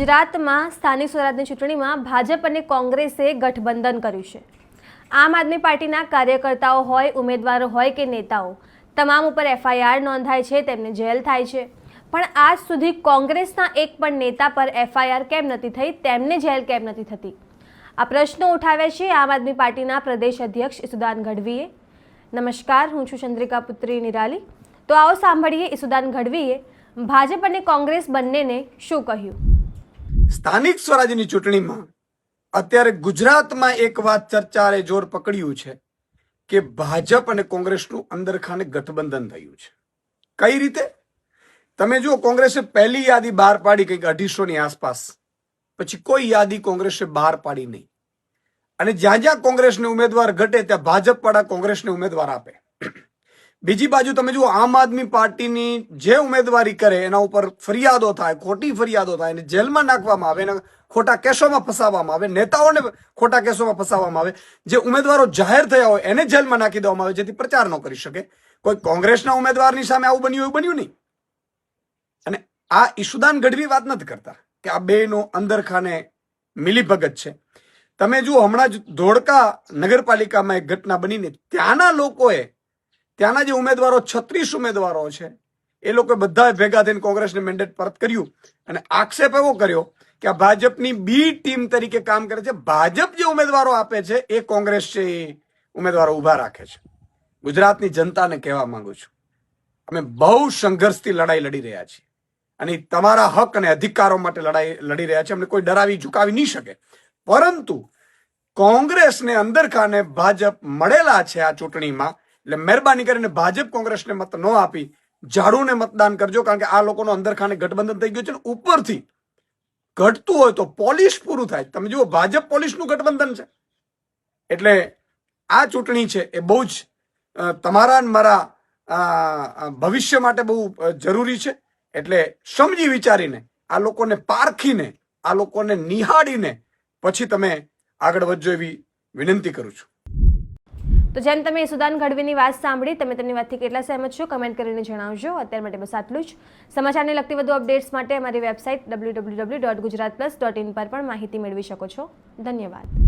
ગુજરાતમાં સ્થાનિક સ્વરાજની ચૂંટણીમાં ભાજપ અને કોંગ્રેસે ગઠબંધન કર્યું છે। આમ આદમી પાર્ટીના કાર્યકર્તાઓ હોય, ઉમેદવારો હોય કે નેતાઓ, તમામ ઉપર એફઆઈઆર નોંધાય છે, તેમને જેલ થાય છે। પણ આજ સુધી કોંગ્રેસના એક પણ નેતા પર એફઆઈઆર કેમ નથી થઈ, તેમને જેલ કેમ નથી થતી? આ પ્રશ્નો ઉઠાવ્યા છે આમ આદમી પાર્ટીના પ્રદેશ અધ્યક્ષ ઈસુદાન ગઢવીએ। નમસ્કાર, હું છું ચંદ્રિકા પુત્રી નિરાલી। તો આવો સાંભળીએ ઈસુદાન ગઢવીએ ભાજપ અને કોંગ્રેસ બંનેને શું કહ્યું। સ્થાનિક સ્વરાજ્યની ચૂંટણીમાં અત્યારે ગુજરાતમાં એક વાત ચર્ચાએ જોર પકડ્યું છે કે ભાજપ અને કોંગ્રેસનું અંદરખાને ગઠબંધન થયું છે। કઈ રીતે? તમે જુઓ, કોંગ્રેસે પહેલી યાદી બહાર પાડી કંઈક 250 ની આસપાસ, પછી કોઈ યાદી કોંગ્રેસે બહાર પાડી નહીં, અને જ્યાં જ્યાં કોંગ્રેસને ઉમેદવાર ઘટે ત્યાં ભાજપ વાળા કોંગ્રેસને ઉમેદવાર આપે। બીજી બાજુ તમે જુઓ, આમ આદમી પાર્ટીની જે ઉમેદવારી કરે એના ઉપર ફરિયાદો થાય, ખોટી ફરિયાદો થાય, એને જેલમાં નાખવામાં આવે, એને ખોટા કેસોમાં ફસાવવામાં આવે, નેતાઓને ખોટા કેસોમાં ફસાવવામાં આવે, જે ઉમેદવારો જાહેર થયા હોય એને જેલમાં નાખી દેવામાં આવે જેથી પ્રચાર ન કરી શકે। કોઈ કોંગ્રેસના ઉમેદવારની સામે આવું બન્યું, એવું બન્યું નહીં। અને આ ઈસુદાન ગઢવી વાત નથી કરતા કે આ બેનો અંદરખાને મિલીભગત છે। તમે જુઓ, હમણાં જ ધોળકા નગરપાલિકામાં એક ઘટના બનીને ત્યાંના લોકોએ, ત્યાંના જે ઉમેદવારો 36 ઉમેદવારો છે એ લોકો બધા ભેગા થઈને કોંગ્રેસને મેન્ડેટ પરત કર્યું અને આક્ષેપ એવો કર્યો કે આ ભાજપની બી ટીમ તરીકે કામ કરે છે। ભાજપ જે ઉમેદવારો આપે છે એ કોંગ્રેસ છે એ ઉમેદવારો ઉભા રાખે છે। ગુજરાતની જનતાને કહેવા માંગુ છું, અમે બહુ સંઘર્ષથી લડાઈ લડી રહ્યા છીએ અને તમારા હક અને અધિકારો માટે લડાઈ લડી રહ્યા છીએ। અમને કોઈ ડરાવી ઝુકાવી નહીં શકે, પરંતુ કોંગ્રેસને અંદરખાને ભાજપ મળેલા છે આ ચૂંટણીમાં। એટલે મહેરબાની કરીને ભાજપ કોંગ્રેસને મત ન આપી ઝાડુને મતદાન કરજો, કારણ કે આ લોકોનો અંદરખાને ગઠબંધન થઈ ગયું છે। ઉપરથી ઘટતું હોય તો પોલિશ પૂરું થાય। તમે જુઓ, ભાજપ પોલિશનું ગઠબંધન છે, એટલે આ ચૂંટણી છે એ બહુ જ તમારા અને મારા ભવિષ્ય માટે બહુ જરૂરી છે। એટલે સમજી વિચારીને, આ લોકોને પારખીને, આ લોકોને નિહાળીને પછી તમે આગળ વધજો એવી વિનંતી કરું છું। તો જેમ તમે ઈસુદાન ગઢવીની વાત સાંભળી, તમે તેમની વાતથી કેટલા સહેમત છો કમેન્ટ કરીને જણાવજો। અત્યાર માટે બસ આટલું જ। સમાચારને લગતી વધુ અપડેટ્સ માટે અમારી વેબસાઇટ www.gujaratplus.in પર પણ માહિતી મેળવી શકો છો। ધન્યવાદ।